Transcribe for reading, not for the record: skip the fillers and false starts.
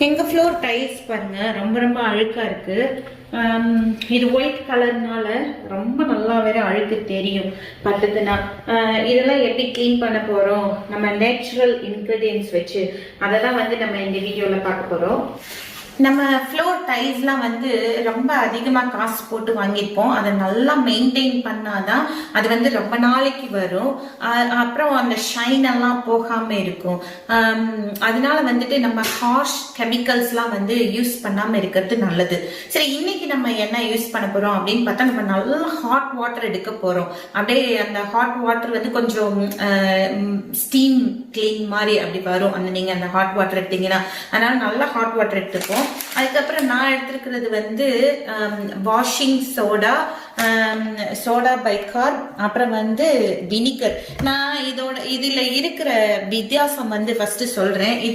எங்க floor tiles பாருங்க ரொம்ப ரொம்ப அழுக்கா இருக்கு. இது ஒயிட் கலர்னால ரொம்ப நல்லா வேற அழுக்கு தெரியும் பார்த்ததுன்னா. இதெல்லாம் எப்படி கிளீன் பண்ண போறோம்? நம்ம நேச்சுரல் இன்கிரீடியன்ஸ் வச்சு அதை தான் வந்து நம்ம இந்த வீடியோல பார்க்க போறோம். நம்ம ஃப்ளோர் டைல்ஸ்லாம் வந்து ரொம்ப அதிகமாக காசு போட்டு வாங்கியிருப்போம். அதை நல்லா மெயின்டைன் பண்ணாதான் அது வந்து ரொம்ப நாளைக்கு வரும். அப்புறம் அந்த ஷைன் எல்லாம் போகாமல் இருக்கும். அதனால வந்துட்டு நம்ம ஹார்ஷ் கெமிக்கல்ஸ்லாம் வந்து யூஸ் பண்ணாமல் இருக்கிறது நல்லது. சரி, இன்னைக்கு நம்ம என்ன யூஸ் பண்ண போகிறோம் அப்படின்னு பார்த்தா, நம்ம நல்லா ஹாட் வாட்டர் எடுக்க போகிறோம். அப்படியே அந்த ஹாட் வாட்டர் வந்து கொஞ்சம் ஸ்டீம் கிளீன் மாதிரி அப்படி வரும் நீங்கள் அந்த ஹாட் வாட்டர் எடுத்தீங்கன்னா. அதனால நல்லா ஹாட் வாட்டர் எடுத்துப்போம். அதுக்கப்புறம் நான் எடுத்துருக்கிறது வந்து வாஷிங் சோடா பைகார்ப், அப்புறம் வந்து வினிகர். நான் இதில் இருக்கிற வித்தியாசம் வந்து ஃபர்ஸ்ட் சொல்றேன். இது